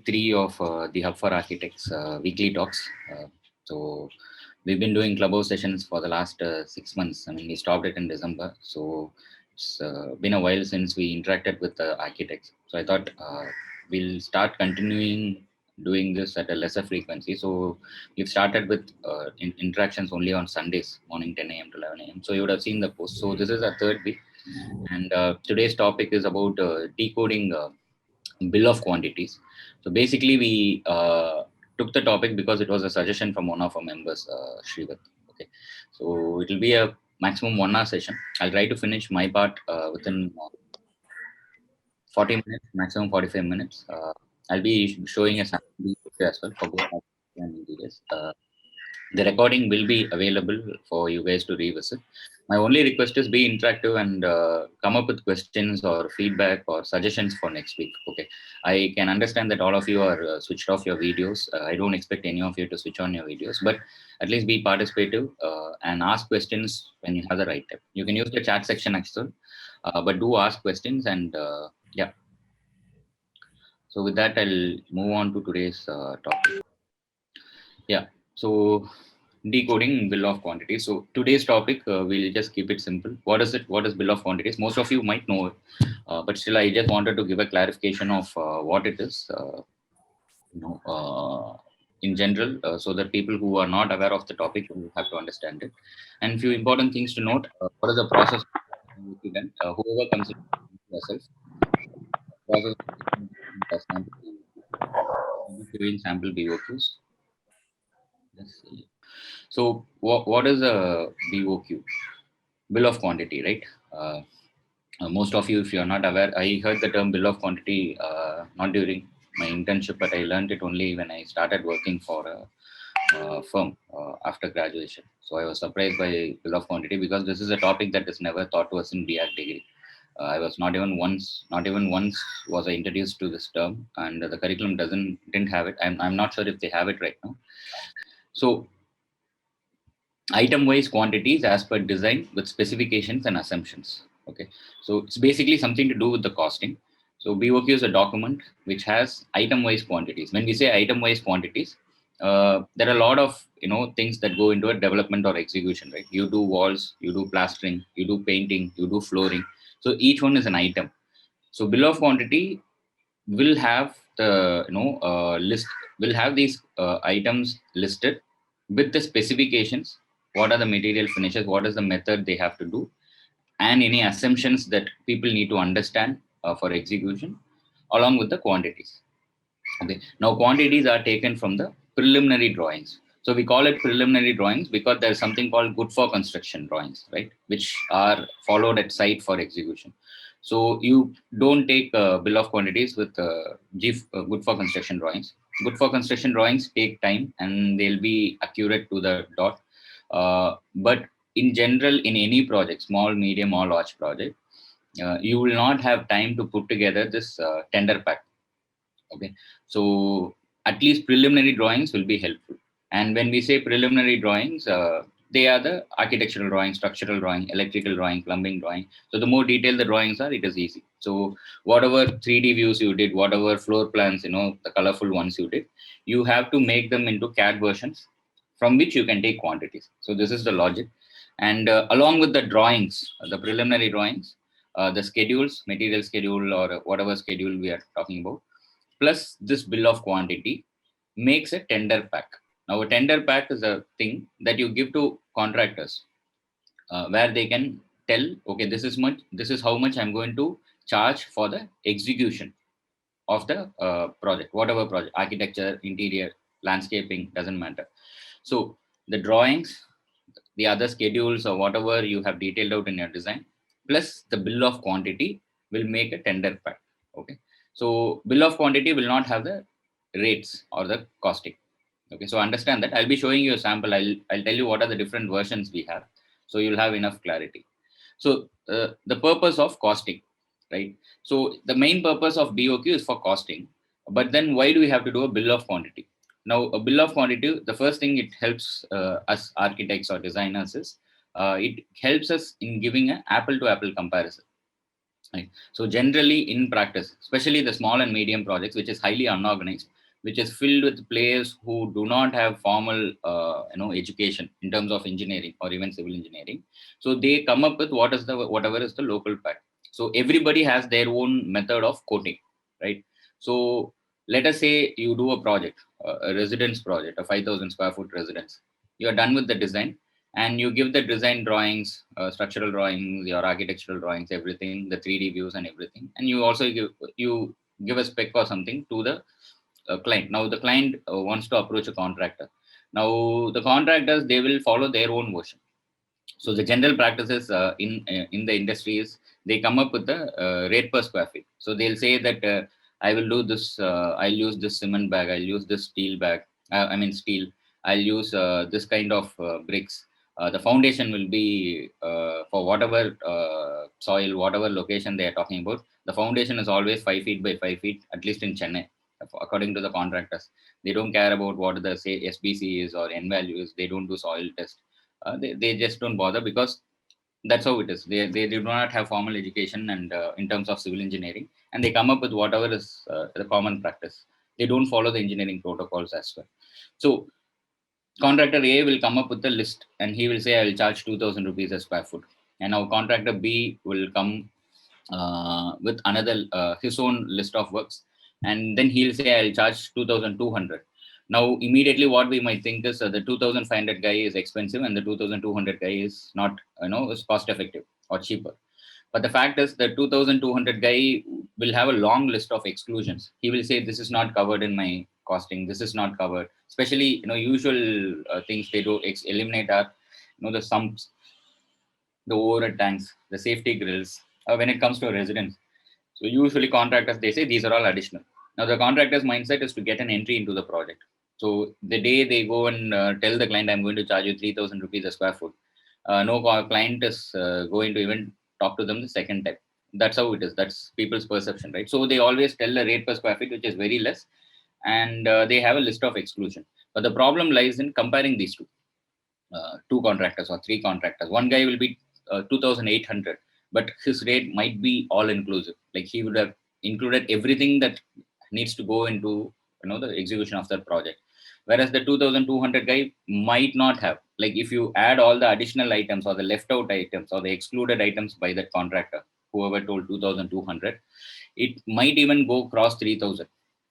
3 of the Hub for Architects weekly talks. So we've been doing clubhouse sessions for the last 6 months. I mean, we stopped it in December. So it's been a while since we interacted with the architects. So I thought we'll start continuing doing this at a lesser frequency. So we've started with interactions only on Sundays, morning 10 a.m. to 11 a.m. So you would have seen the post. So this is our third week. And today's topic is about decoding bill of quantities. So basically, we took the topic because it was a suggestion from one of our members, Shrivat. Okay, so it will be a maximum 1 hour session. I'll try to finish my part within 40 minutes, maximum 45 minutes. I'll be showing a sample video as well for both architecture and interiors. The recording will be available for you guys to revisit. My only request is be interactive and come up with questions or feedback or suggestions for next week. Okay, I can understand that all of you are switched off your videos. I don't expect any of you to switch on your videos, but at least be participative and ask questions when you have the right time. You can use the chat section actually, but do ask questions and yeah. So with that, I'll move on to today's topic. Yeah. So decoding bill of quantities. So today's topic, we'll just keep it simple. What is it? What is bill of quantities? Most of you might know it, but still, I just wanted to give a clarification of what it is. You know, in general, so that people who are not aware of the topic will have to understand it. And few important things to note: what is the process? Then, whoever comes in yourself, process sample BOQs. Let's see. So what is a BOQ? Bill of quantity, right? Most of you, if you are not aware, I heard the term bill of quantity not during my internship, but I learned it only when I started working for a firm after graduation. So I was surprised by bill of quantity because this is a topic that is never taught to us in BAc degree. I was not even once was I introduced to this term, and the curriculum didn't have it. I'm not sure if they have it right now. So item-wise quantities as per design with specifications and assumptions. Okay, so it's basically something to do with the costing. So BOQ is a document which has item-wise quantities. When we say item-wise quantities, there are a lot of things that go into a development or execution, right? You do walls, you do plastering, you do painting, you do flooring. So each one is an item. So bill of quantity will have the list, will have these items listed with the specifications. What are the material finishes, what is the method they have to do, and any assumptions that people need to understand for execution, along with the quantities. Okay, now quantities are taken from the preliminary drawings. So we call it preliminary drawings because there's something called good for construction drawings, right, which are followed at site for execution. So you don't take bill of quantities with good for construction drawings. Good for construction drawings take time and they'll be accurate to the dot. But in general, in any project, small, medium, or large project, you will not have time to put together this tender pack. Okay, so at least preliminary drawings will be helpful. And when we say preliminary drawings, they are the architectural drawing, structural drawing, electrical drawing, plumbing drawing. So the more detailed the drawings are, it is easy. So whatever 3D views you did, whatever floor plans, the colorful ones you did, you have to make them into CAD versions from which you can take quantities. So this is the logic. And along with the drawings, the preliminary drawings, the schedules, material schedule, or whatever schedule we are talking about, plus this bill of quantity makes a tender pack. Now, a tender pack is a thing that you give to contractors where they can tell, okay, this is how much I'm going to charge for the execution of the project, whatever project, architecture, interior, landscaping, doesn't matter. So the drawings, the other schedules, or whatever you have detailed out in your design, plus the bill of quantity will make a tender pack. Okay, so bill of quantity will not have the rates or the costing. Okay, so understand that. I'll be showing you a sample. I'll tell you what are the different versions we have, so you'll have enough clarity. So the purpose of costing, right? So the main purpose of BOQ is for costing, but then why do we have to do a bill of quantity? Now, a bill of quantity, the first thing it helps us architects or designers is it helps us in giving an apple-to-apple comparison. Right? So generally in practice, especially the small and medium projects, which is highly unorganized, which is filled with players who do not have formal, education in terms of engineering or even civil engineering. So they come up with whatever is the local pack. So everybody has their own method of quoting, right? So let us say you do a project, a residence project, a 5,000 square foot residence. You are done with the design, and you give the design drawings, structural drawings, your architectural drawings, everything, the 3D views and everything, and you give a spec or something to the client. Now the client wants to approach a contractor. Now the contractors, they will follow their own version. So the general practices in the industry is they come up with the rate per square feet. So they'll say that I will do this. I'll use this cement bag. I'll use this steel bag. Steel. I'll use this kind of bricks. The foundation will be for whatever soil, whatever location they are talking about. The foundation is always 5 feet by 5 feet, at least in Chennai, according to the contractors. They don't care about what the say SBC is or N value is. They don't do soil test. They just don't bother, because that's how it is. They do not have formal education and in terms of civil engineering, and they come up with whatever is the common practice. They don't follow the engineering protocols as well. So contractor A will come up with a list, and he will say, I will charge 2,000 rupees a square foot. And now contractor B will come with another his own list of works, and then he'll say, I'll charge 2,200. Now immediately what we might think is the 2,500 guy is expensive and the 2,200 guy is not, is cost effective or cheaper. But the fact is the 2,200 guy will have a long list of exclusions. He will say, this is not covered in my costing, this is not covered. Especially, usual things they do eliminate are, the sumps, the overhead tanks, the safety grills, when it comes to a residence. So usually contractors, they say these are all additional. Now the contractor's mindset is to get an entry into the project. So the day they go and tell the client, I'm going to charge you 3,000 rupees a square foot, no client is going to even talk to them the second time. That's how it is. That's people's perception, right? So they always tell the rate per square feet, which is very less, and they have a list of exclusion. But the problem lies in comparing these two contractors or three contractors. One guy will be 2,800, but his rate might be all inclusive. Like he would have included everything that needs to go into the execution of that project. Whereas the 2,200 guy might not have. Like if you add all the additional items or the left out items or the excluded items by that contractor, whoever told 2,200, it might even go cross 3,000.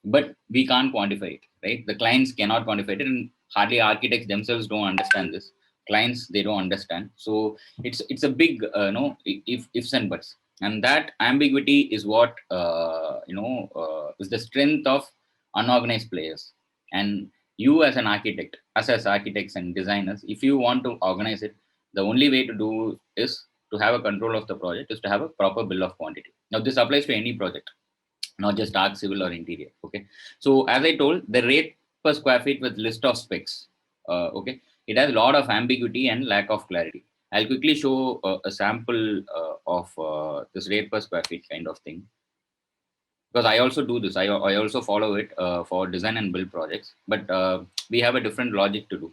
But we can't quantify it, right? The clients cannot quantify it, and hardly architects themselves don't understand this. Clients, they don't understand. So it's a big ifs and buts, and that ambiguity is what is the strength of unorganized players. And you as an architect, us as architects and designers, if you want to organize it, the only way to do is to have a control of the project, is to have a proper bill of quantity. Now this applies to any project, not just dark civil or interior. Okay. So as I told, the rate per square feet with list of specs, okay, it has a lot of ambiguity and lack of clarity. I'll quickly show a sample of this rate per square feet kind of thing, because I also do this. I also follow it for design and build projects, but we have a different logic to do.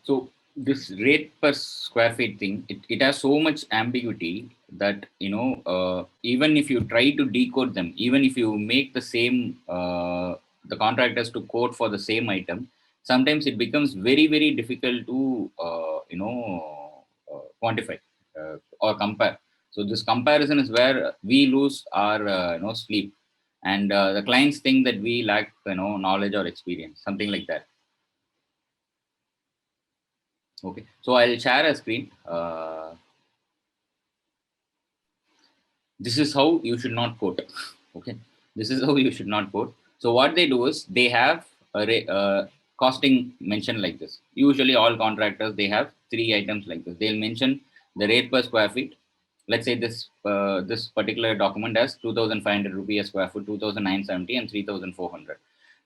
So this rate per square feet thing, it has so much ambiguity that even if you try to decode them, even if you make the same the contractors to quote for the same item, sometimes it becomes very very difficult to quantify or compare. So this comparison is where we lose our sleep, and the clients think that we lack knowledge or experience, something like that. Okay, so I'll share a screen. This is how you should not quote. Okay, this is how you should not quote. So what they do is they have costing mentioned like this. Usually all contractors, they have three items like this. They'll mention the rate per square feet. Let's say this particular document has 2,500 rupees a square foot, 2,970 and 3,400.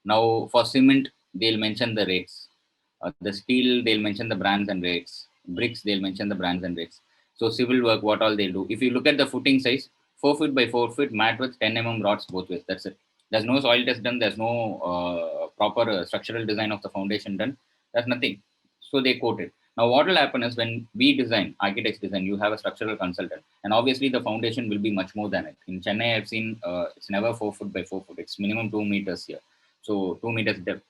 Now for cement, they'll mention the rates. The steel, they'll mention the brands and rates. Bricks, they'll mention the brands and rates. So civil work, what all they do. If you look at the footing size, 4 feet by 4 feet, mat with 10 rods both ways. That's it. There's no soil test done. There's no proper structural design of the foundation done. There's nothing. So they quote it. Now, what will happen is when we design, architects design, you have a structural consultant, and obviously the foundation will be much more than it. In Chennai, I've seen it's never 4 foot by 4 foot. It's minimum 2 meters here, so 2 meters depth,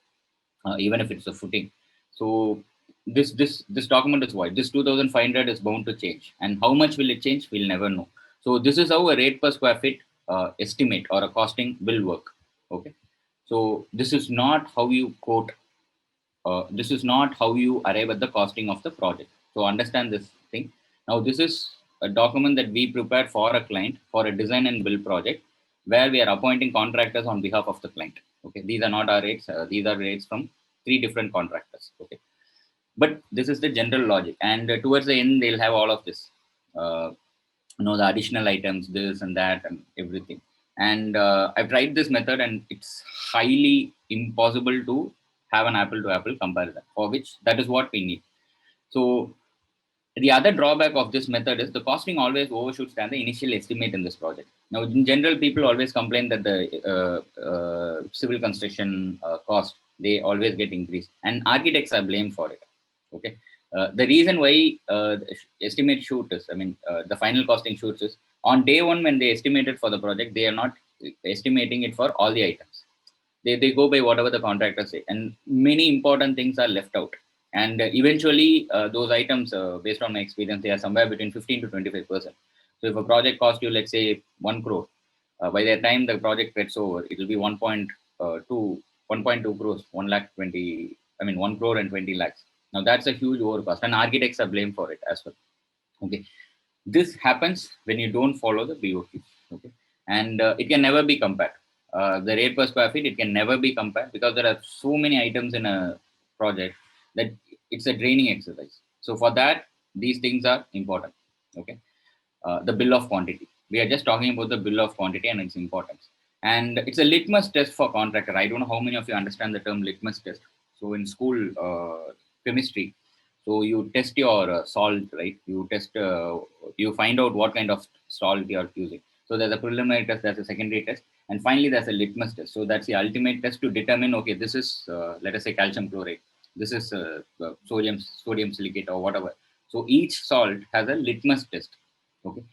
even if it's a footing. So this document is void. This 2,500 is bound to change, and how much will it change? We'll never know. So this is how a rate per square feet estimate or a costing will work. Okay, so this is not how you quote this is not how you arrive at the costing of the project. So understand this thing. Now this is a document that we prepared for a client for a design and build project where we are appointing contractors on behalf of the client. Okay, these are not our rates. These are rates from 3 different contractors. Okay, but this is the general logic, and towards the end they'll have all of this. Uh, the additional items, this and that, and everything. And I've tried this method, and it's highly impossible to have an apple to apple comparison, for which that is what we need. So the other drawback of this method is the costing always overshoots than the initial estimate in this project. Now, in general, people always complain that the civil construction cost, they always get increased, and architects are blamed for it. Okay, the reason why the estimate shoot is, the final costing shoots is on day one when they estimated for the project, they are not estimating it for all the items. They go by whatever the contractors say, and many important things are left out. And eventually, those items, based on my experience, they are somewhere between 15 to 25%. So if a project costs you, let's say, 1 crore, by the time the project gets over, it will be 1.2 crores, 1 lakh 20, 1 crore and 20 lakhs. Now that's a huge overcost, and architects are blamed for it as well. Okay, this happens when you don't follow the BOQ. Okay, and it can never be compared. The rate per square feet, it can never be compared because there are so many items in a project that it's a draining exercise. So for that, these things are important. Okay, the bill of quantity. We are just talking about the bill of quantity and its importance. And it's a litmus test for contractor. I don't know how many of you understand the term litmus test. So in school chemistry, so you test your salt, right? You find out what kind of salt you are using. So there's a preliminary test, there's a secondary test, and finally there's a litmus test. So that's the ultimate test to determine, okay, this is, let us say, calcium chloride. This is sodium silicate or whatever. So each salt has a litmus test. Okay,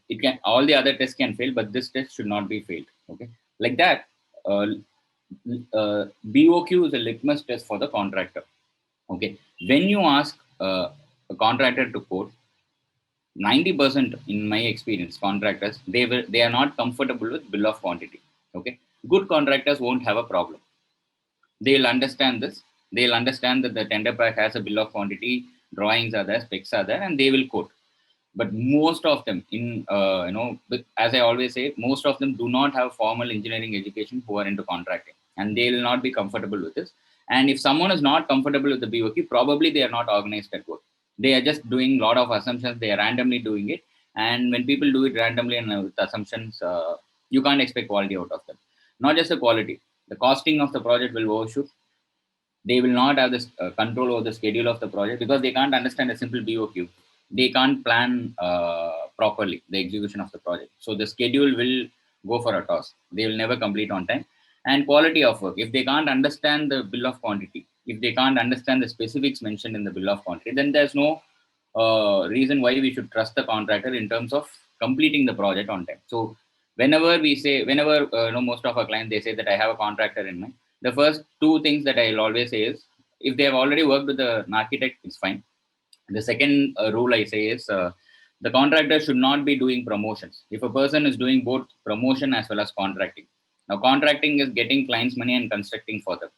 it can, all the other tests can fail, but this test should not be failed. Okay, like that, uh, BOQ is a litmus test for the contractor. Okay, when you ask a contractor to quote, 90% in my experience, contractors, they are not comfortable with bill of quantity. Okay, good contractors won't have a problem. They'll understand this. They'll understand that the tender pack has a bill of quantity, drawings are there, specs are there, and they will quote. But most of them, as I always say, most of them do not have formal engineering education who are into contracting, and they will not be comfortable with this. And if someone is not comfortable with the BOQ, probably they are not organized at work. They are just doing a lot of assumptions. They are randomly doing it, and when people do it randomly and with assumptions, you can't expect quality out of them. Not just the quality, the costing of the project will overshoot. They will not have this control over the schedule of the project because they can't understand a simple BOQ. They can't plan properly the execution of the project. So the schedule will go for a toss. They will never complete on time. And quality of work, if they can't understand the bill of quantity, if they can't understand the specifics mentioned in the bill of quantity, then there's no reason why we should trust the contractor in terms of completing the project on time. So whenever most of our clients, they say that I have a contractor in mind, the first two things that I'll always say is, if they have already worked with an architect, it's fine. The second rule I say is, the contractor should not be doing promotions. If a person is doing both promotion as well as contracting, now contracting is getting clients money and constructing for them.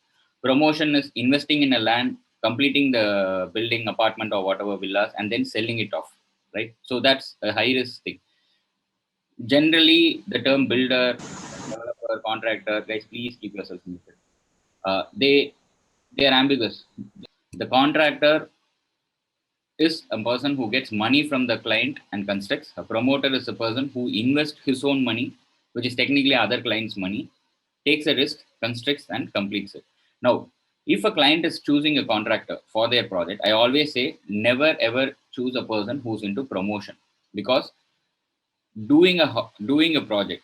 Promotion is investing in a land, completing the building, apartment or whatever villas, and then selling it off, right? So that's a high risk thing. Generally, the term builder, developer, contractor, guys, please keep yourself muted. They are ambiguous. The contractor is a person who gets money from the client and constructs. A promoter is a person who invests his own money, which is technically other client's money, takes a risk, constructs, and completes it. Now, if a client is choosing a contractor for their project, I always say never ever choose a person who's into promotion, because doing a project,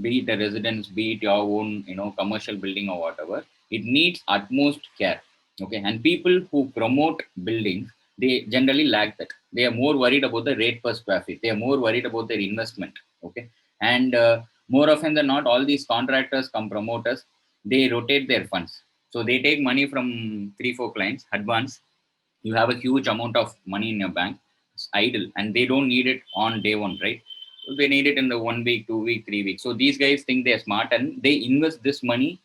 be it a residence, be it your own commercial building or whatever, it needs utmost care. Okay, and people who promote buildings, they generally lack that. They are more worried about the rate per square feet. They are more worried about their investment. Okay. And more often than not, all these contractors come promoters, they rotate their funds. So they take money from 3-4 clients, advance. You have a huge amount of money in your bank, it's idle, and they don't need it on day one, right? So they need it in the 1 week, 2 week, 3 weeks. So these guys think they're smart and they invest this money,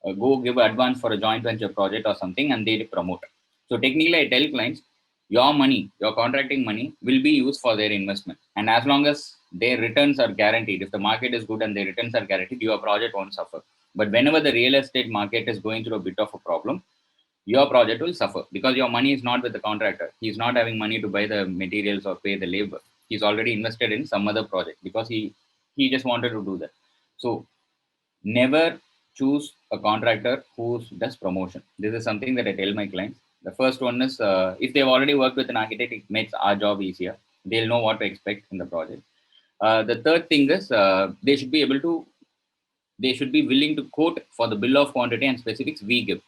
go give advance for a joint venture project or something, and they promote. So technically, I tell clients, your money, your contracting money, will be used for their investment, and as long as their returns are guaranteed, if the market is good and their returns are guaranteed, your project won't suffer. But whenever the real estate market is going through a bit of a problem, your project will suffer because your money is not with the contractor. He's not having money to buy the materials or pay the labor. He's already invested in some other project because he just wanted to do that. So never choose a contractor who does promotion. This is something that I tell my clients. The first one is, if they've already worked with an architect, it makes our job easier. They'll know what to expect in the project. The third thing is, they should be willing to quote for the bill of quantity and specifics we give.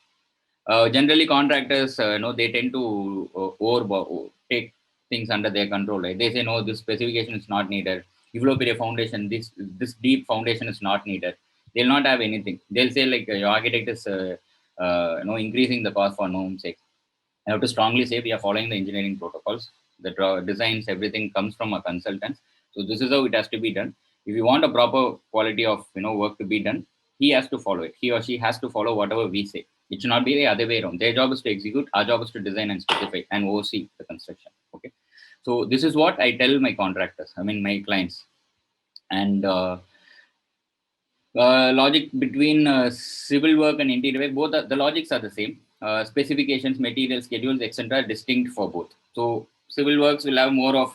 Generally, contractors, they tend to take things under their control. Right? They say, no, this specification is not needed. Develop a foundation. This deep foundation is not needed. They'll not have anything. They'll say like your architect is, increasing the cost for no sake. I have to strongly say we are following the engineering protocols. The designs, everything comes from a consultant. So this is how it has to be done. If you want a proper quality of work to be done, he has to follow it. He or she has to follow whatever we say. It should not be the other way around. Their job is to execute. Our job is to design and specify and oversee the construction. Okay. So this is what I tell my contractors. I mean my clients. And logic between civil work and interior work, both the logics are the same. Specifications, materials, schedules, etc. are distinct for both. So civil works will have more of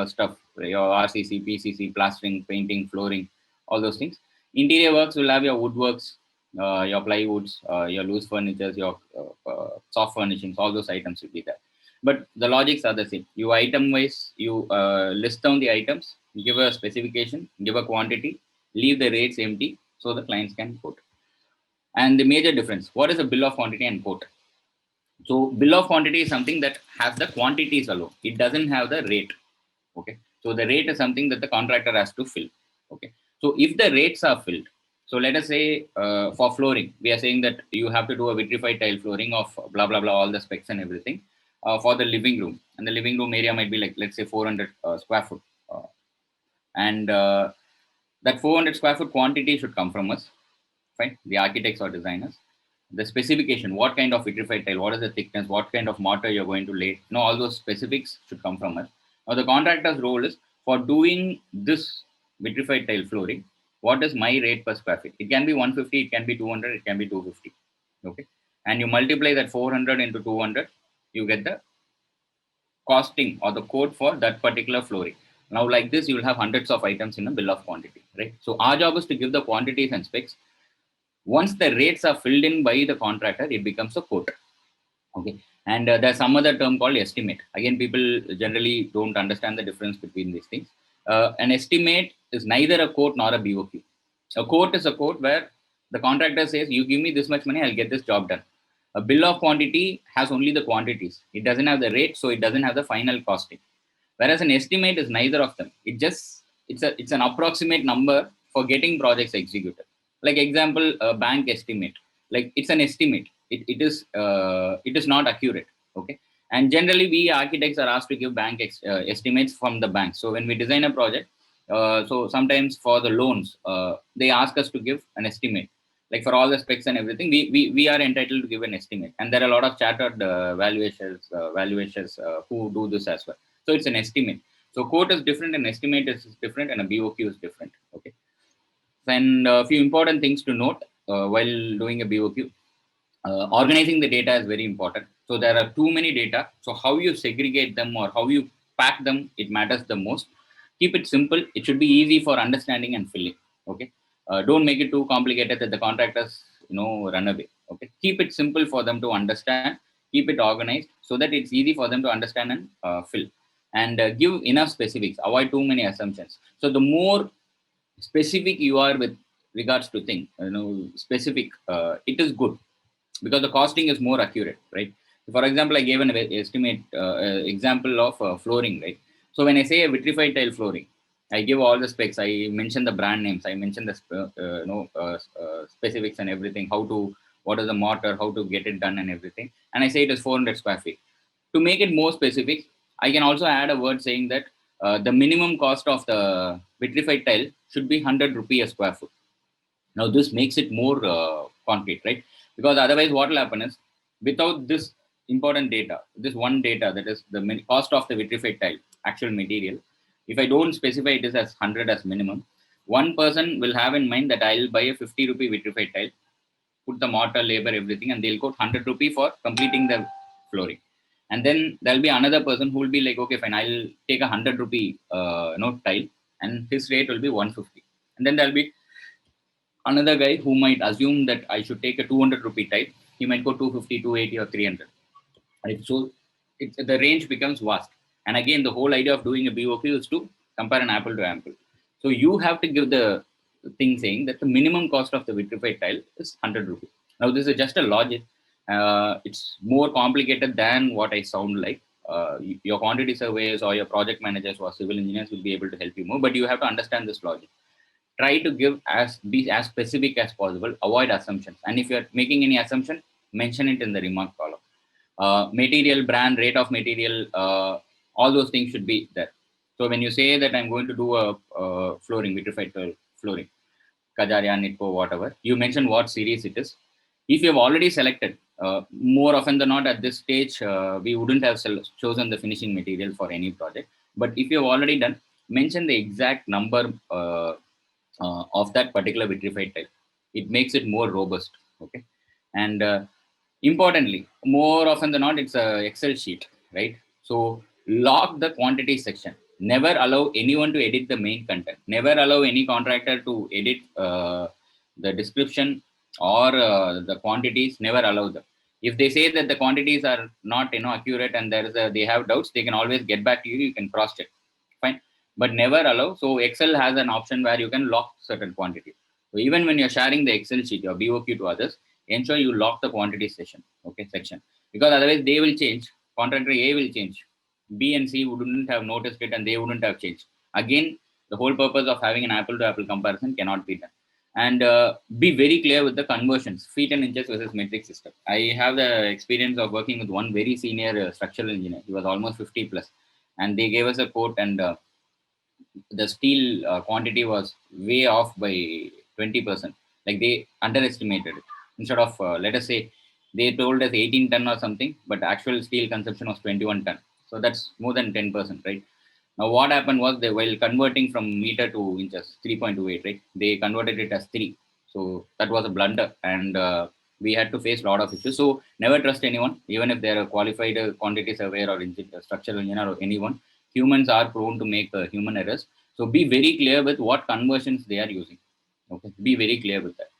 stuff, your RCC, PCC, plastering, painting, flooring, all those things. Interior works will have your woodworks, your plywoods, your loose furnitures, your soft furnishings, all those items will be there. But the logics are the same. You item wise, you list down the items, give a specification, give a quantity, leave the rates empty so the clients can quote. And the major difference, what is a bill of quantity and quote? So bill of quantity is something that has the quantities alone. It doesn't have the rate. Okay. So the rate is something that the contractor has to fill. Okay. So if the rates are filled, so let us say for flooring, we are saying that you have to do a vitrified tile flooring of blah, blah, blah, all the specs and everything for the living room. And the living room area might be like, let's say 400 square foot. And that 400 square foot quantity should come from us, fine, the architects or designers. The specification, what kind of vitrified tile, what is the thickness, what kind of mortar you're going to lay, all those specifics should come from us. Now the contractor's role is, for doing this vitrified tile flooring, what is my rate per square feet? It can be 150, it can be 200, it can be 250. Okay, and you multiply that 400 into 200, you get the costing or the code for that particular flooring. Now, like this, you will have hundreds of items in a bill of quantity, right? So our job is to give the quantities and specs. Once the rates are filled in by the contractor, it becomes a quote. Okay. And there's some other term called estimate. Again, people generally don't understand the difference between these things. An estimate is neither a quote nor a BOQ. A quote is a quote where the contractor says, you give me this much money, I'll get this job done. A bill of quantity has only the quantities. It doesn't have the rate, so it doesn't have the final costing. Whereas an estimate is neither of them. It's an approximate number for getting projects executed. Like example, a bank estimate. Like it's an estimate. It is not accurate. Okay. And generally, we architects are asked to give bank estimates from the bank. So when we design a project, so sometimes for the loans, they ask us to give an estimate. Like for all the specs and everything, we are entitled to give an estimate. And there are a lot of chartered valuations who do this as well. So it's an estimate. So quote is different, an estimate is different, and a BOQ is different. Okay. And a few important things to note while doing a BOQ. Organizing the data is very important. So there are too many data. So how you segregate them or how you pack them, it matters the most. Keep it simple. It should be easy for understanding and filling. Okay. Don't make it too complicated that the contractors, run away. Okay. Keep it simple for them to understand. Keep it organized so that it's easy for them to understand and fill. And give enough specifics. Avoid too many assumptions. So the more specific you are with regards to things, specific, it is good because the costing is more accurate, right? For example, I gave an estimate example of flooring, right? So when I say a vitrified tile flooring, I give all the specs. I mention the brand names. I mention the specifics and everything. What is the mortar, how to get it done and everything. And I say it is 400 square feet. To make it more specific, I can also add a word saying that the minimum cost of the vitrified tile should be 100 rupees a square foot. Now, this makes it more concrete, right? Because otherwise, what will happen is, without this important data, this one data, that is the cost of the vitrified tile, actual material, if I don't specify it is as 100 as minimum, one person will have in mind that I'll buy a 50 rupee vitrified tile, put the mortar, labor, everything, and they'll quote 100 rupee for completing the flooring. And then there'll be another person who will be like, okay, fine, I'll take a 100 rupee tile, and his rate will be 150. And then there'll be another guy who might assume that I should take a 200 rupee type. He might go 250, 280, or 300. Right? So the range becomes vast. And again, the whole idea of doing a BOQ is to compare an apple to apple. So you have to give the thing saying that the minimum cost of the vitrified tile is 100 rupees. Now, this is just a logic. It's more complicated than what I sound like. Your quantity surveyors or your project managers or civil engineers will be able to help you more, but you have to understand this logic. Try to be as specific as possible. Avoid assumptions, and if you are making any assumption, mention it in the remark column. Material, brand, rate of material, all those things should be there. So when you say that I'm going to do a flooring, vitrified flooring, Kajaria, Nitco, whatever, you mention what series it is. If you have already selected, more often than not at this stage, we wouldn't have chosen the finishing material for any project. But if you have already done, mention the exact number of that particular vitrified tile. It makes it more robust. Okay, and importantly, more often than not, it's a Excel sheet, right? So lock the quantity section. Never allow anyone to edit the main content. Never allow any contractor to edit the description or the quantities. Never allow them. If they say that the quantities are not accurate and they have doubts, they can always get back to you. You can cross check. Fine, but never allow. So Excel has an option where you can lock certain quantities. So even when you're sharing the Excel sheet or BOQ to others, ensure you lock the quantity section, because otherwise they will change. Contractor A will change. B and C wouldn't have noticed it and they wouldn't have changed. Again, the whole purpose of having an apple to apple comparison cannot be done. And be very clear with the conversions, feet and inches versus metric system. I have the experience of working with one very senior structural engineer. He was almost 50 plus, and they gave us a quote, and the steel quantity was way off by 20%. Like they underestimated it. Instead of, let us say, they told us 18 ton or something, but actual steel consumption was 21 ton. So that's more than 10%, right? Now, what happened was they, while converting from meter to inches, 3.28, right? They converted it as 3. So that was a blunder, and we had to face a lot of issues. So never trust anyone, even if they're a qualified quantity surveyor or structural engineer or anyone. Humans are prone to make human errors. So be very clear with what conversions they are using. Okay, be very clear with that.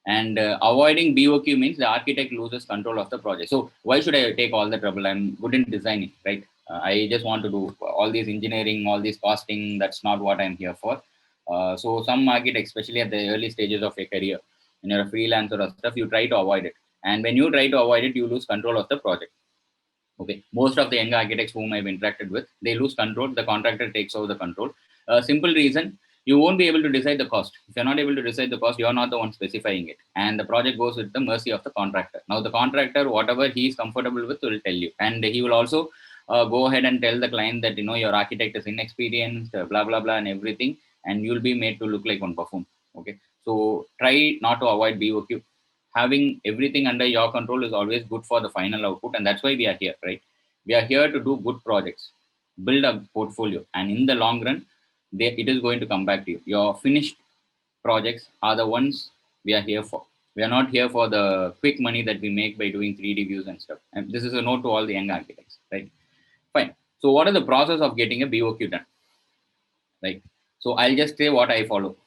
And avoiding BOQ means the architect loses control of the project. So why should I take all the trouble? I'm good in designing, right? I just want to do all these engineering, all this costing. That's not what I'm here for. So some architects, especially at the early stages of your career, when you're a freelancer or stuff, you try to avoid it. And when you try to avoid it, you lose control of the project. Okay, most of the young architects whom I've interacted with, they lose control. The contractor takes over the control. Simple reason, you won't be able to decide the cost. If you're not able to decide the cost, you're not the one specifying it, and the project goes with the mercy of the contractor. Now, the contractor, whatever he is comfortable with, will tell you, and he will also go ahead and tell the client that your architect is inexperienced, blah blah blah, and everything, and you'll be made to look like one buffoon. Okay, so try not to avoid BOQ. Having everything under your control is always good for the final output, and that's why we are here, right? We are here to do good projects, build a portfolio, and in the long run, it is going to come back to you. Your finished projects are the ones we are here for. We are not here for the quick money that we make by doing 3D views and stuff. And this is a note to all the young architects, right? Fine. So what is the process of getting a BOQ done? Right. So I'll just say what I follow.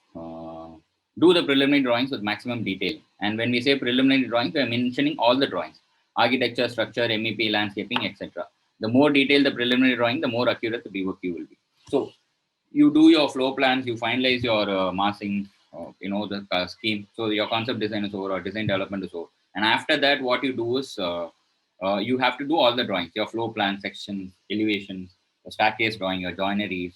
Do the preliminary drawings with maximum detail. And when we say preliminary drawings, we are mentioning all the drawings: architecture, structure, MEP, landscaping, etc. The more detailed the preliminary drawing, the more accurate the BOQ will be. So you do your floor plans, you finalize your massing, the scheme. So your concept design is over or design development is over. And after that, what you do is you have to do all the drawings, your floor plan, sections, elevations, your staircase drawing, your joineries,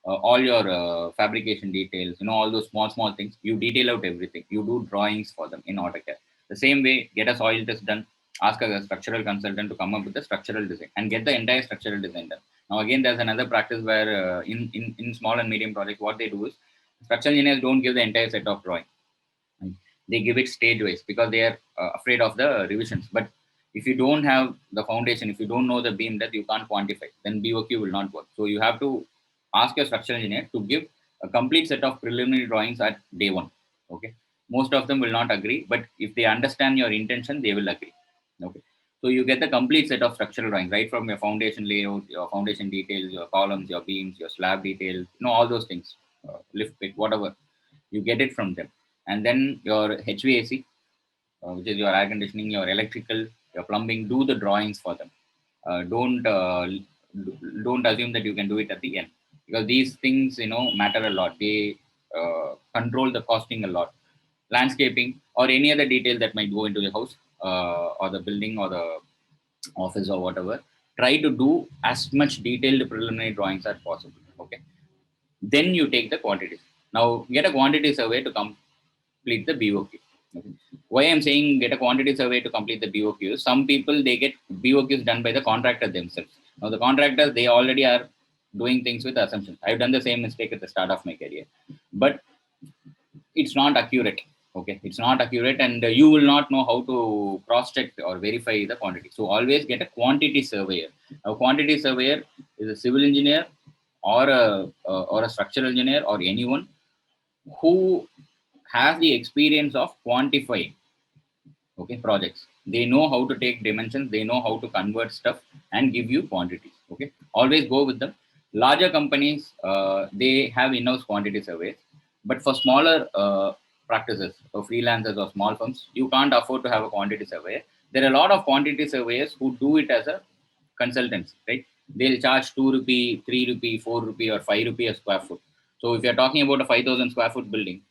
all your fabrication details, all those small things. You detail out everything. You do drawings for them in AutoCAD. The same way, get a soil test done, ask a structural consultant to come up with the structural design and get the entire structural design done. Now, again, there's another practice where in small and medium projects, what they do is structural engineers don't give the entire set of drawing. They give it stage wise because they are afraid of the revisions. But if you don't have the foundation, if you don't know the beam depth, you can't quantify, then BOQ will not work. So you have to ask your structural engineer to give a complete set of preliminary drawings at day one. Okay. Most of them will not agree, but if they understand your intention, they will agree. Okay. So you get the complete set of structural drawings, right from your foundation layout, your foundation details, your columns, your beams, your slab details, all those things, lift pit, whatever. You get it from them. And then your HVAC, which is your air conditioning, your electrical, your plumbing, do the drawings for them. Don't assume that you can do it at the end, because these things matter a lot. They control the costing a lot. Landscaping or any other detail that might go into the house or the building or the office or whatever, try to do as much detailed preliminary drawings as possible. Okay, then you take the quantities. Now get a quantity survey to complete the BOQ. Okay. Why I'm saying get a quantity survey to complete the BOQ? Some people, they get BOQs done by the contractor themselves. Now the contractors, they already are doing things with assumptions. I've done the same mistake at the start of my career, but it's not accurate. Okay, it's not accurate, and you will not know how to cross check or verify the quantity. So always get a quantity surveyor. A quantity surveyor is a civil engineer or a structural engineer or anyone who has the experience of quantifying, okay, projects. They know how to take dimensions, they know how to convert stuff and give you quantities. Okay, always go with them. Larger companies, they have in-house quantity surveys, but for smaller practices or freelancers or small firms, you can't afford to have a quantity surveyor. There are a lot of quantity surveyors who do it as a consultants, right? They'll charge 2 rupee, 3 rupee, 4 rupee or 5 rupee a square foot. So if you're talking about a 5,000 square foot building,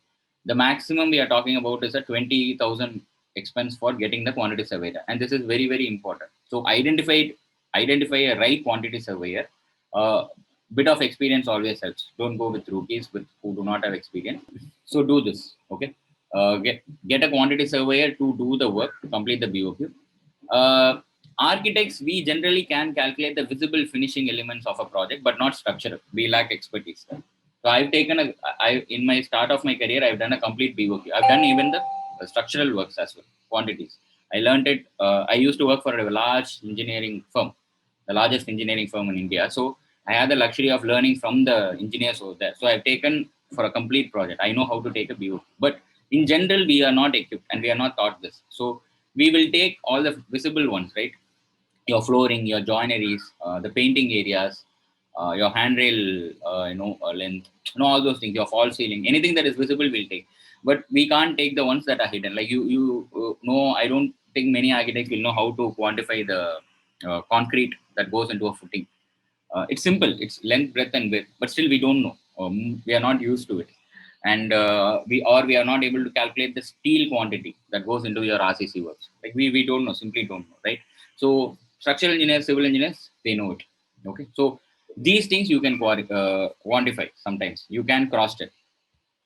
the maximum we are talking about is a 20,000 expense for getting the quantity surveyor, and this is very very important. So identify a right quantity surveyor. Bit of experience always helps. Don't go with rookies with who do not have experience. So do this. Okay, get a quantity surveyor to do the work to complete the BOQ. Architects, we generally can calculate the visible finishing elements of a project, but not structural. We lack expertise. So I've taken in my start of my career, I've done a complete BOQ. I've done even the structural works as well, quantities. I learned it. I used to work for a large engineering firm, the largest engineering firm in India. So I had the luxury of learning from the engineers over there. So I've taken for a complete project. I know how to take a BOQ. But in general, we are not equipped and we are not taught this. So we will take all the visible ones, right? Your flooring, your joineries, the painting areas, your handrail, length, all those things, your fall ceiling, anything that is visible, we'll take. But we can't take the ones that are hidden. Like you know, I don't think many architects will know how to quantify the concrete that goes into a footing. It's simple. It's length, breadth, and width, but still we don't know. We are not used to it, and we are not able to calculate the steel quantity that goes into your RCC works. Like we don't know, simply don't know, right? So structural engineers, civil engineers, they know it. Okay, so these things you can quantify. Sometimes you can cross check.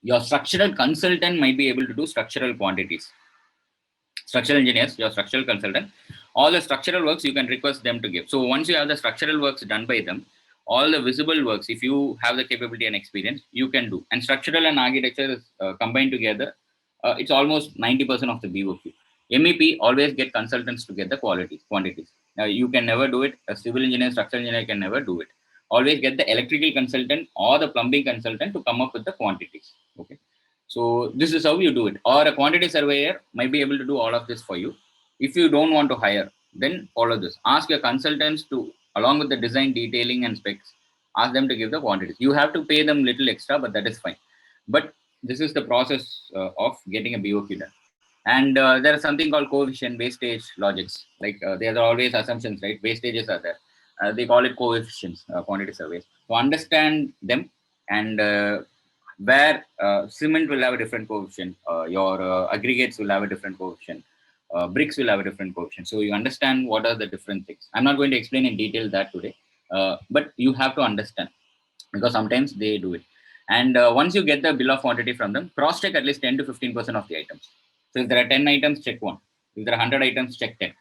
Your structural consultant might be able to do structural quantities. Structural engineers, your structural consultant, all the structural works you can request them to give. So once you have the structural works done by them, all the visible works, if you have the capability and experience, you can do. And structural and architecture is combined together. It's almost 90% of the BOQ. MEP always get consultants to get the quantities. Now you can never do it. A civil engineer, structural engineer can never do it. Always get the electrical consultant or the plumbing consultant to come up with the quantities. Okay. So this is how you do it. Or a quantity surveyor might be able to do all of this for you. If you don't want to hire, then follow this. Ask your consultants to, along with the design, detailing, and specs, ask them to give the quantities. You have to pay them little extra, but that is fine. But this is the process of getting a BOQ done. And there is something called coefficient wastage logics. Like there are always assumptions, right? Wastages are there. They call it coefficients, quantity surveys. To understand them, and where cement will have a different coefficient, your aggregates will have a different coefficient, bricks will have a different coefficient. So you understand what are the different things. I'm not going to explain in detail that today, but you have to understand, because sometimes they do it. And once you get the bill of quantity from them, cross check at least 10 to 15% of the items. So if there are 10 items, check one. If there are 100 items, check 10.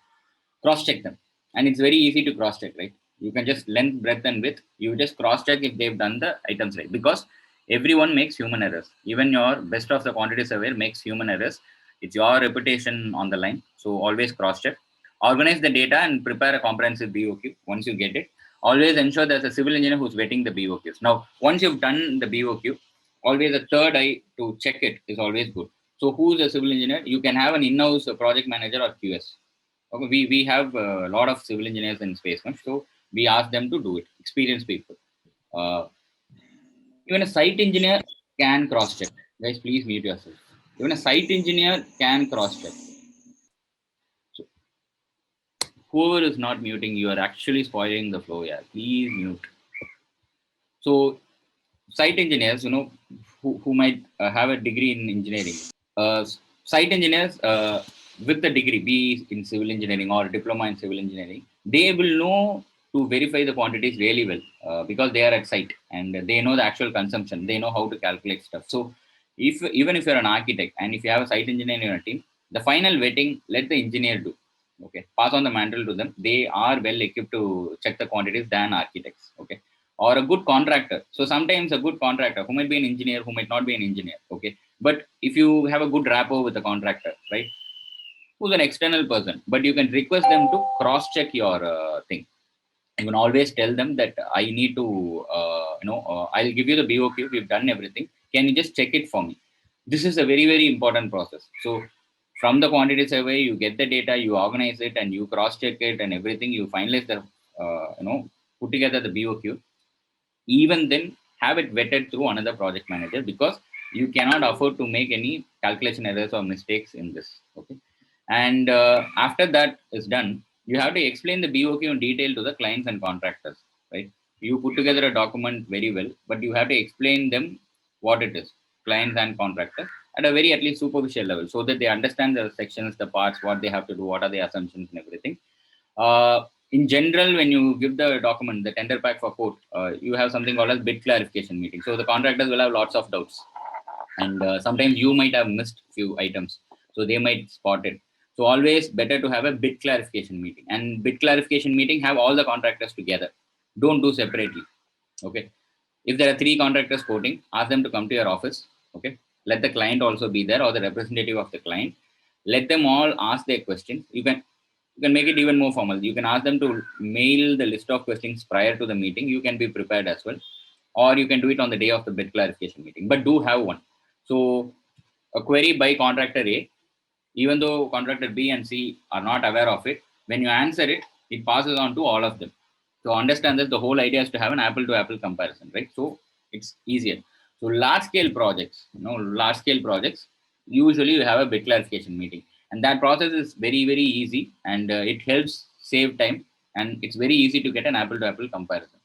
Cross check them. And it's very easy to cross check, right? You can just length, breadth, and width. You just cross check if they've done the items right, because everyone makes human errors. Even your best of the quantity surveyor makes human errors. It's your reputation on the line. So always cross check. Organize the data and prepare a comprehensive BOQ once you get it. Always ensure there's a civil engineer who's vetting the BOQs. Now, once you've done the BOQ, always a third eye to check it is always good. So who's a civil engineer? You can have an in-house project manager or QS. Okay, we have a lot of civil engineers in space, so we ask them to do it. Experienced people. Uh, Even a site engineer can cross check. Guys, please mute yourself. Even a site engineer can cross check. So whoever is not muting, you are actually spoiling the flow. Yeah, please mute. So site engineers, who might have a degree in engineering. Uh, Site engineers with the degree, be in civil engineering or diploma in civil engineering, they will know to verify the quantities really well, because they are at site and they know the actual consumption. They know how to calculate stuff. So even if you're an architect and if you have a site engineer in your team, the final vetting, let the engineer do. Okay, pass on the mantle to them. They are well equipped to check the quantities than architects. Okay, or a good contractor. So sometimes a good contractor who might be an engineer, who might not be an engineer. Okay, but if you have a good rapport with the contractor, right, who's an external person, but you can request them to cross check your thing. You can always tell them that I need to, I'll give you the BOQ. We've done everything. Can you just check it for me? This is a very, very important process. So from the quantity survey, you get the data, you organize it, and you cross check it and everything. You finalize the, put together the BOQ. Even then, have it vetted through another project manager, because you cannot afford to make any calculation errors or mistakes in this. Okay, and after that is done, you have to explain the BOQ in detail to the clients and contractors, right? You put together a document very well, but you have to explain them what it is, clients and contractors, at a very at least superficial level, so that they understand the sections, the parts, what they have to do, what are the assumptions and everything. In general, when you give the document, the tender pack for quote, you have something called as bid clarification meeting. So the contractors will have lots of doubts, and sometimes you might have missed few items, so they might spot it. So always better to have a bid clarification meeting, and bid clarification meeting have all the contractors together. Don't do separately. Okay, if there are 3 contractors quoting, ask them to come to your office. Okay, let the client also be there, or the representative of the client. Let them all ask their questions. You can make it even more formal. You can ask them to mail the list of questions prior to the meeting. You can be prepared as well, or you can do it on the day of the bid clarification meeting. But do have one. So a query by contractor A, even though contractor B and C are not aware of it, when you answer it, it passes on to all of them. So understand that the whole idea is to have an apple to apple comparison, right? So it's easier. So large scale projects, usually you have a bid clarification meeting, and that process is very, very easy, and it helps save time, and it's very easy to get an apple to apple comparison,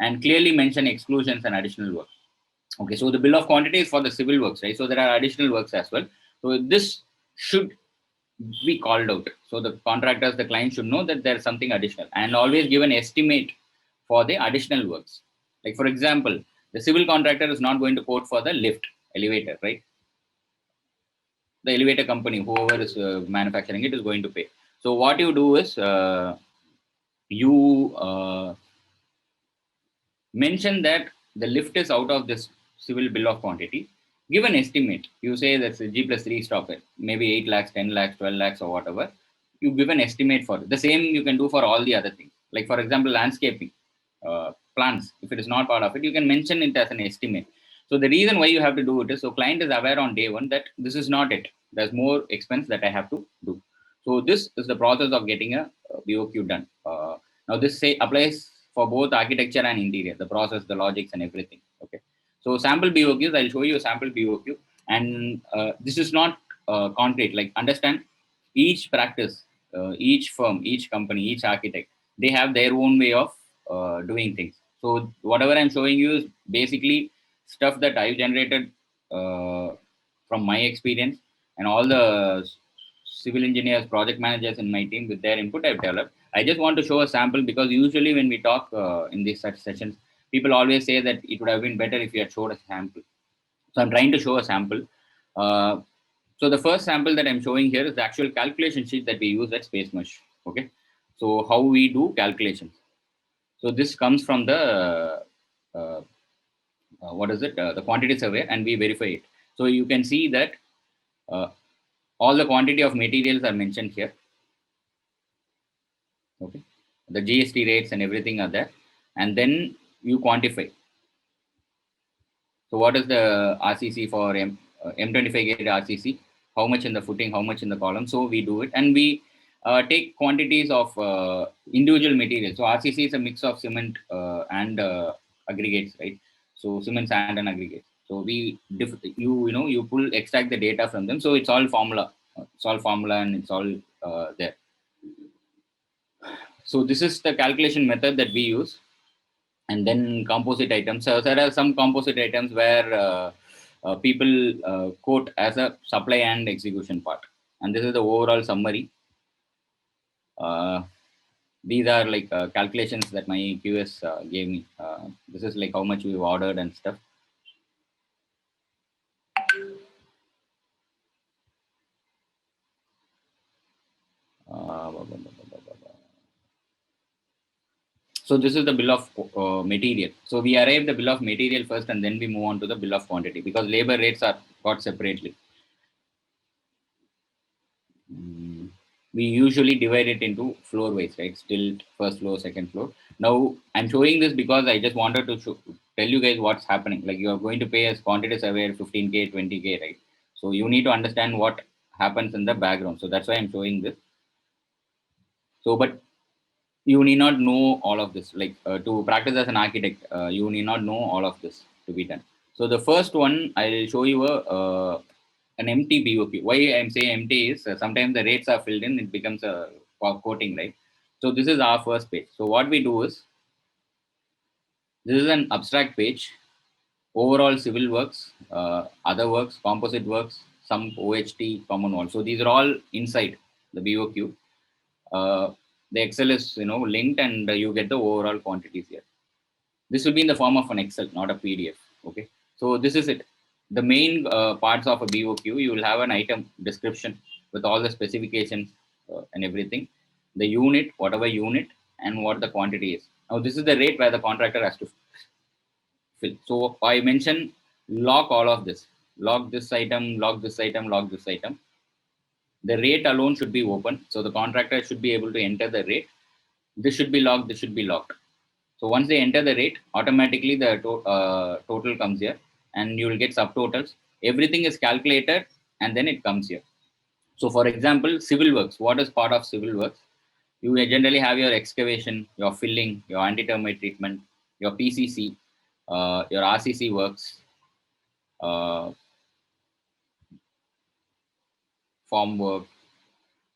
and clearly mention exclusions and additional work. Okay, so the bill of quantity is for the civil works, right? So there are additional works as well. So this should be called out. So the contractors, the client should know that there's something additional, and always give an estimate for the additional works. Like for example, the civil contractor is not going to quote for the lift, elevator, right? The elevator company, whoever is manufacturing it, is going to pay. So what you do is you mention that the lift is out of this civil bill of quantity. Give an estimate. You say that's a G plus 3 stock, maybe 8 lakhs, 10 lakhs, 12 lakhs, or whatever. You give an estimate for it. The same you can do for all the other things. Like for example, landscaping plans. If it is not part of it, you can mention it as an estimate. So the reason why you have to do it is so client is aware on day one that this is not it. There's more expense that I have to do. So this is the process of getting a BOQ done. Now this applies for both architecture and interior, the process, the logics, and everything. Okay. So sample BOQs, I'll show you a sample BOQ, and this is not concrete. Like understand, each practice, each firm, each company, each architect, they have their own way of doing things. So whatever I'm showing you is basically stuff that I've generated from my experience, and all the civil engineers, project managers in my team with their input I've developed. I just want to show a sample because usually when we talk in these such sessions, people always say that it would have been better if you had showed a sample. So I'm trying to show a sample. Uh, so the first sample that I'm showing here is the actual calculation sheet that we use at Space Mesh. Okay. So how we do calculations. So this comes from the uh, what is it? The quantity survey, and we verify it. So you can see that uh, all the quantity of materials are mentioned here. Okay, the GST rates and everything are there, and then you quantify. So what is the RCC for M25 gauge RCC? How much in the footing? How much in the column? So we do it, and we take quantities of individual materials. So RCC is a mix of cement and aggregates, right? So cement, sand, and aggregates. So you pull extract the data from them. So it's all formula. It's all formula, and it's all there. So this is the calculation method that we use. And then composite items. So there are some composite items where people quote as a supply and execution part. And this is the overall summary. These are like calculations that my QS gave me. This is like how much we've ordered and stuff. So this is the bill of material. So we arrive the bill of material first, and then we move on to the bill of quantity because labor rates are got separately. We usually divide it into floor wise, right? Still first floor, second floor. Now I'm showing this because I just wanted to tell you guys what's happening. Like you are going to pay as quantity surveyor 15K, 20K, right? So you need to understand what happens in the background. So that's why I'm showing this. So, but you need not know all of this. Like to practice as an architect, you need not know all of this to be done. So the first one, I'll show you an empty BOQ. Why I'm saying empty is sometimes the rates are filled in, it becomes a quoting, right? So this is our first page. So what we do is, this is an abstract page, overall civil works, other works, composite works, some OHT, common wall. So these are all inside the BOQ. The Excel is linked, and you get the overall quantities here. This will be in the form of an Excel, not a PDF. Okay. So this is it. The main parts of a BOQ, you will have an item description with all the specifications and everything. The unit, whatever unit, and what the quantity is. Now this is the rate where the contractor has to fill. So I mentioned lock all of this. Log this item, log this item, log this item. The rate alone should be open. So the contractor should be able to enter the rate. This should be logged, this should be locked. So once they enter the rate, automatically the total comes here, and you will get subtotals. Everything is calculated, and then it comes here. So for example, civil works. What is part of civil works? You generally have your excavation, your filling, your anti-termite treatment, your PCC, your RCC works, uh, form work.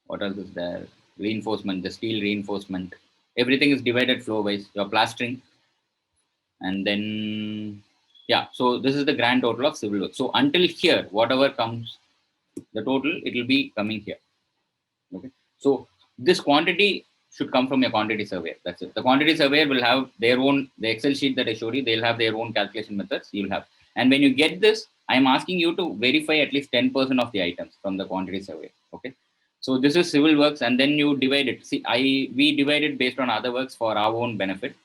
What else is there? Reinforcement, the steel reinforcement. Everything is divided flow wise. Your plastering, and then yeah, so this is the grand total of civil work. So until here, whatever comes the total, it will be coming here. Okay, so this quantity should come from your quantity surveyor. That's it. The quantity surveyor will have their own, the Excel sheet that I showed you, they'll have their own calculation methods. You'll have, and when you get this, I'm asking you to verify at least 10% of the items from the quantity surveyor. Okay, so this is civil works, and then you divide it. See, we divide it based on other works for our own benefit.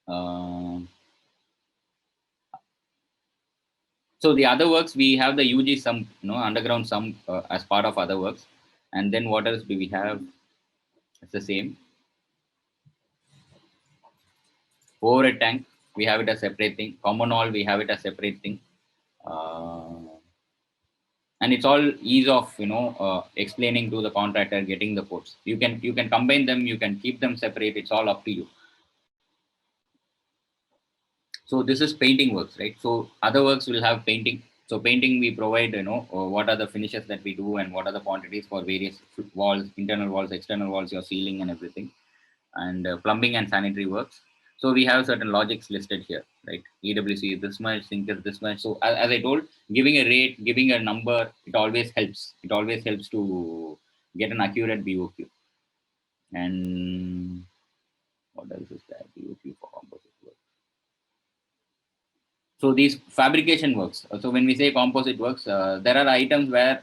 uh, So the other works, we have the UG sum, underground sum as part of other works. And then what else do we have? It's the same. Overhead tank, we have it as separate thing. Common wall, we have it as separate thing. Uh, and it's all ease of explaining to the contractor, getting the quotes. You can combine them, you can keep them separate. It's all up to you. So this is painting works, right? So other works will have painting. So painting, we provide, what are the finishes that we do, and what are the quantities for various walls, internal walls, external walls, your ceiling and everything. And plumbing and sanitary works. So we have certain logics listed here, right? EWC is this much, sink is this much. So as I told, giving a rate, giving a number, it always helps. It always helps to get an accurate BOQ. And what else is that? BOQ for composite work. So these fabrication works. So when we say composite works, there are items where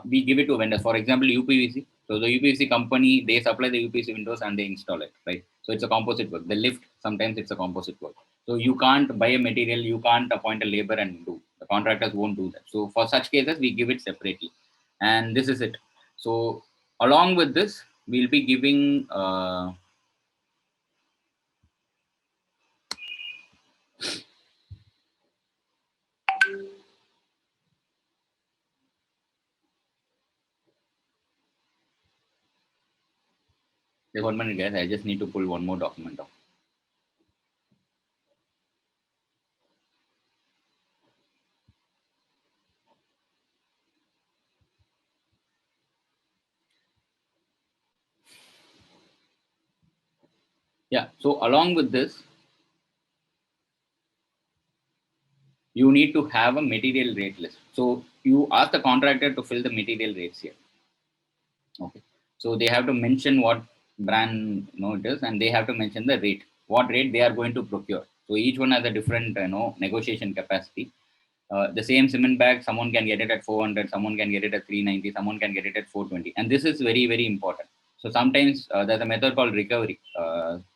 we give it to vendors. For example, UPVC. So the UPVC company, they supply the UPVC windows and they install it, right? So it's a composite work. The lift, sometimes it's a composite work. So you can't buy a material, you can't appoint a labor and do. The contractors won't do that. So for such cases, we give it separately. And this is it. So along with this, we'll be giving the 1 minute, guys. I just need to pull one more document off. Yeah. So along with this, you need to have a material rate list. So you ask the contractor to fill the material rates here. Okay. So they have to mention what brand it is, and they have to mention the rate, what rate they are going to procure. So each one has a different negotiation capacity. The same cement bag, someone can get it at 400, someone can get it at 390, someone can get it at 420, and this is very, very important. So sometimes there's a method called recovery.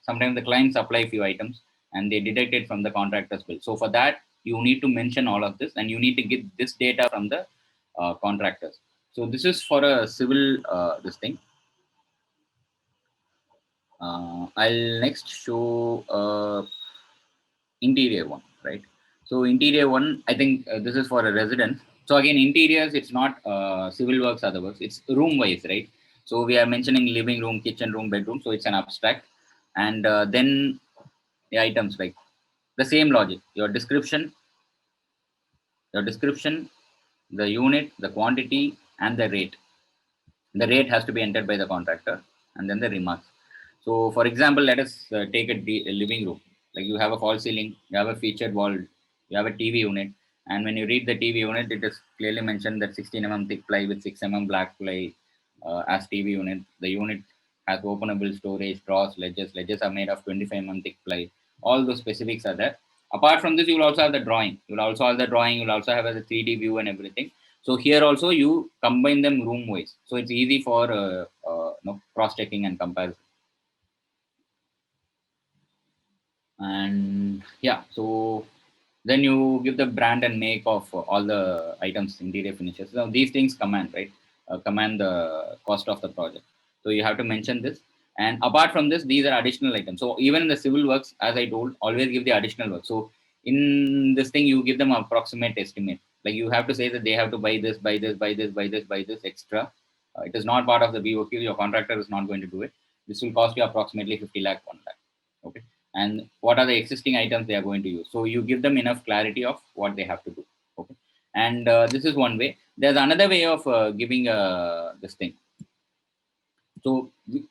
Sometimes the client supply few items and they deduct it from the contractor's bill. So for that, you need to mention all of this, and you need to get this data from the contractors. So this is for a civil this thing. I'll next show interior one, right? So interior one, I think this is for a residence. So again, interiors, it's not civil works, other works. It's room wise, right? So we are mentioning living room, kitchen room, bedroom. So it's an abstract. And then the items like the same logic. Your description, the unit, the quantity, and the rate. The rate has to be entered by the contractor, and then the remarks. So for example, let us take a living room. Like you have a false ceiling, you have a featured wall, you have a TV unit, and when you read the TV unit, it is clearly mentioned that 16 mm thick ply with 6 mm black ply as TV unit. The unit has openable storage, drawers, ledges. Ledges are made of 25 mm thick ply. All those specifics are there. Apart from this, you will also have the drawing. You will also have the drawing. You will also have the 3D view and everything. So here also you combine them room wise. So it's easy for cross checking and comparison. And yeah, so then you give the brand and make of all the items, interior finishes. So these things command, right? Command the cost of the project. So you have to mention this. And apart from this, these are additional items. So even in the civil works, as I told, always give the additional work. So in this thing, you give them approximate estimate. Like you have to say that they have to buy this, buy this, buy this, buy this, buy this extra. It is not part of the BOQ. Your contractor is not going to do it. This will cost you approximately 50 lakh, 1 lakh. Okay. And what are the existing items they are going to use. So you give them enough clarity of what they have to do. Okay. And this is one way. There's another way of giving this thing. So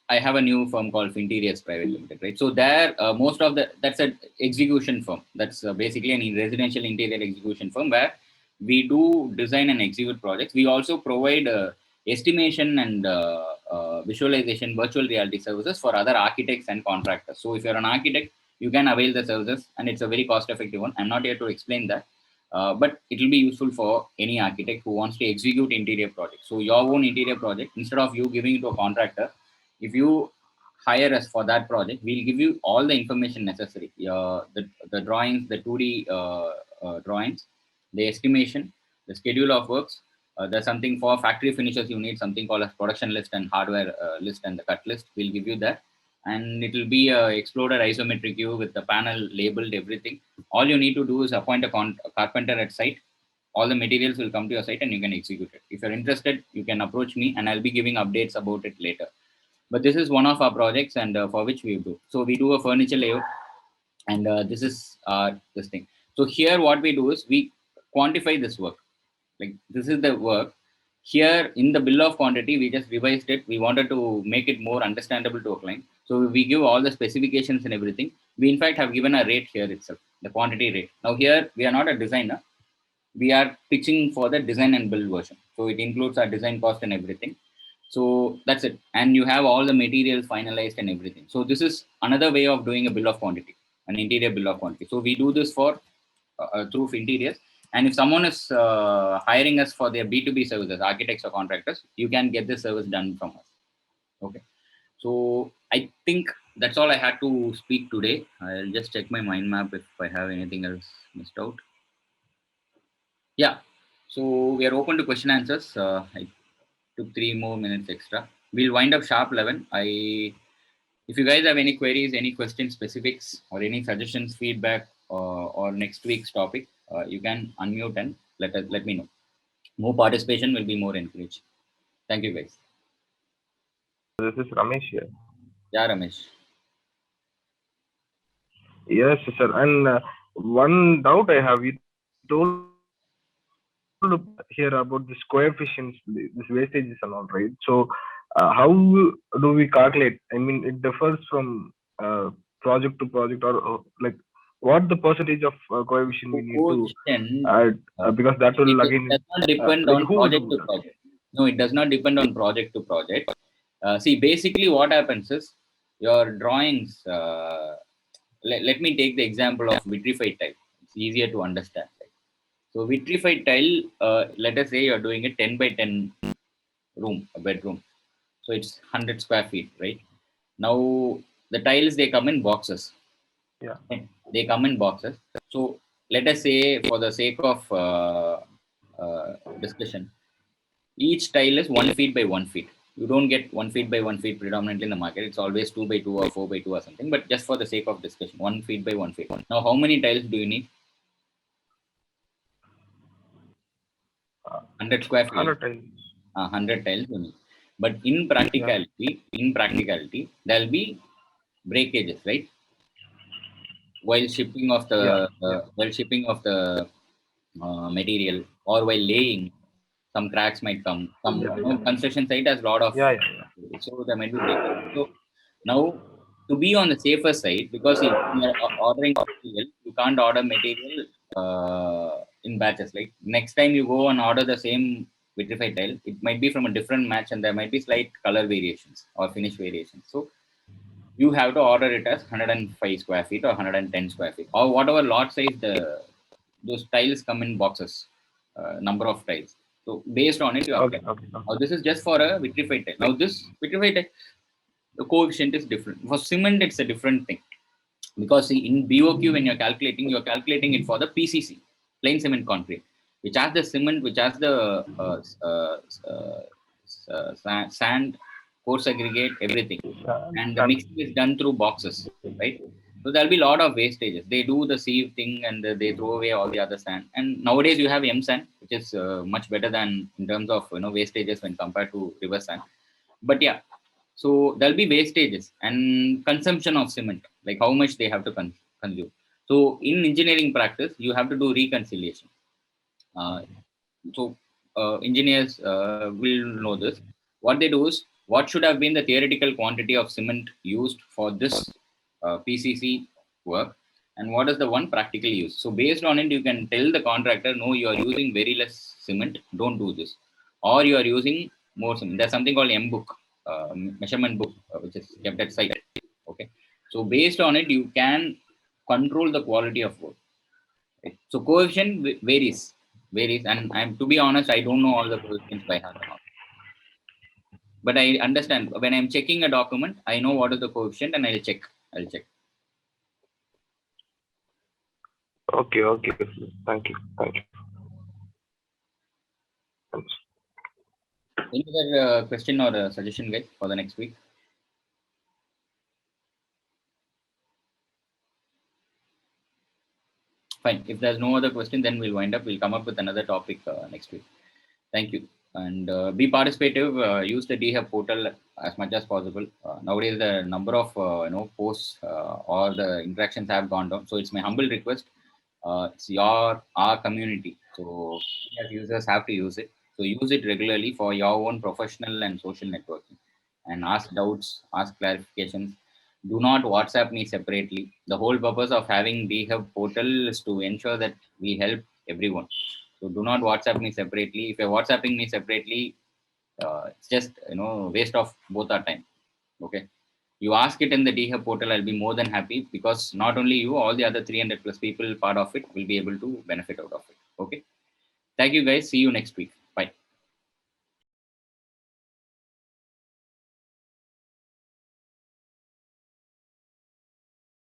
I have a new firm called Interiors Private Limited, right? So there, most of that's an execution firm. That's basically an residential interior execution firm where we do design and execute projects. We also provide estimation and visualization, virtual reality services for other architects and contractors. So if you're an architect, you can avail the services, and it's a very cost-effective one. I'm not here to explain that. But it will be useful for any architect who wants to execute interior projects. So your own interior project, instead of you giving it to a contractor, if you hire us for that project, we'll give you all the information necessary. The drawings, the 2D drawings, the estimation, the schedule of works. There's something for factory finishes. You need something called a production list and hardware list and the cut list. We'll give you that. And it will be a exploded isometric view with the panel labeled, everything. All you need to do is appoint a carpenter at site. All the materials will come to your site and you can execute it. If you're interested, you can approach me and I'll be giving updates about it later. But this is one of our projects, and for which we do. So we do a furniture layout, and this is this thing. So here what we do is we quantify this work. Like this is the work. here in the bill of quantity, we just revised it. We wanted to make it more understandable to a client. So we give all the specifications and everything. We in fact have given a rate here itself, the quantity rate. Now here we are not a designer. We are pitching for the design and build version. So it includes our design cost and everything. So that's it. And you have all the materials finalized and everything. So this is another way of doing a bill of quantity, an interior bill of quantity. So we do this for through interiors. And if someone is hiring us for their B2B services, architects or contractors, you can get this service done from us. Okay. So I think that's all I had to speak today. I'll just check my mind map if I have anything else missed out. Yeah. So we are open to question answers. I took 3 more minutes extra. We'll wind up sharp 11. If you guys have any queries, any questions, specifics, or any suggestions, feedback, or next week's topic, you can unmute and let me know. More participation will be more encouraged. Thank you, guys. This is Ramesh here. Yeah, Ramesh. Yes, sir. And one doubt I have, you told here about this coefficients, this wastages and all, right? So, how do we calculate? I mean, it differs from project to project, or like what the percentage of coefficient we So need to coefficient, add, because that will it again, does not depend like on who will project do to that? project. No, it does not depend on project to project. See, basically, what happens is your drawings. Let me take the example of vitrified tile. It's easier to understand. Right? So vitrified tile, let us say you're doing a 10 by 10 room, a bedroom. So it's 100 square feet, right? Now the tiles, they come in boxes. Yeah. Okay? They come in boxes. So let us say, for the sake of discussion, each tile is 1 feet by 1 feet. You don't get 1 feet by 1 feet predominantly in the market. It's always 2 by 2 or 4 by 2 or something. But just for the sake of discussion, 1 feet by 1 feet. Now, how many tiles do you need? 100 square feet. 100 times. 100 tiles you need. But Yeah. in practicality, there'll be breakages, right? While shipping of the Yeah. Yeah. material, or while laying, some cracks might come. Some, Yeah. Yeah. construction site has a lot of, Yeah. Yeah. so there might be breakage. So now, to be on the safer side, because if you are ordering material, you can't order material in batches. Like next time you go and order the same vitrified tile, it might be from a different match, and there might be slight color variations or finish variations. So you have to order it as 105 square feet or 110 square feet, or whatever lot size those tiles come in boxes, number of tiles. So based on it, you apply. Okay. Okay. Now this is just for a vitrified tile. Now this vitrified tile, the coefficient is different. For cement, it's a different thing, because see, in BOQ, when you're calculating it for the PCC, plain cement concrete, which has the cement, which has the sand, coarse aggregate, everything, and the Stand. mixing is done through boxes, right? So there'll be a lot of wastages. They do the sieve thing, and they throw away all the other sand. And nowadays you have M sand, which is much better than in terms of wastages when compared to river sand. But yeah, so there'll be wastages and consumption of cement, like how much they have to consume. So in engineering practice, you have to do reconciliation. uh, so engineers will know this. What they do is, what should have been the theoretical quantity of cement used for this PCC work, and what is the one practically used. So based on it, you can tell the contractor, no, you are using very less cement, don't do this, or you are using more cement. There's something called M book, measurement book, which is kept at site. Okay, so based on it, you can control the quality of work. Right? So coefficient varies, and I'm, to be honest, I don't know all the coefficients by heart and all. But I understand when I'm checking a document, I know what is the coefficient, and I'll check. I'll check. Okay. Okay. Thank you. Thank you. Thanks. Any other question or suggestion, guys, for the next week? Fine. If there's no other question, then we'll wind up. We'll come up with another topic next week. Thank you. And be participative. Use the Dehub portal as much as possible. Nowadays, the number of posts or the interactions have gone down. So it's my humble request. It's our community. So we as users have to use it. So use it regularly for your own professional and social networking, and ask doubts, ask clarifications. Do not WhatsApp me separately. The whole purpose of having Dehub Portal is to ensure that we help everyone. So do not WhatsApp me separately. If you're WhatsApping me separately, it's just waste of both our time. Okay, you ask it in the Dehub Portal, I'll be more than happy, because not only you, all the other 300 plus people part of it will be able to benefit out of it. Okay, thank you guys. See you next week.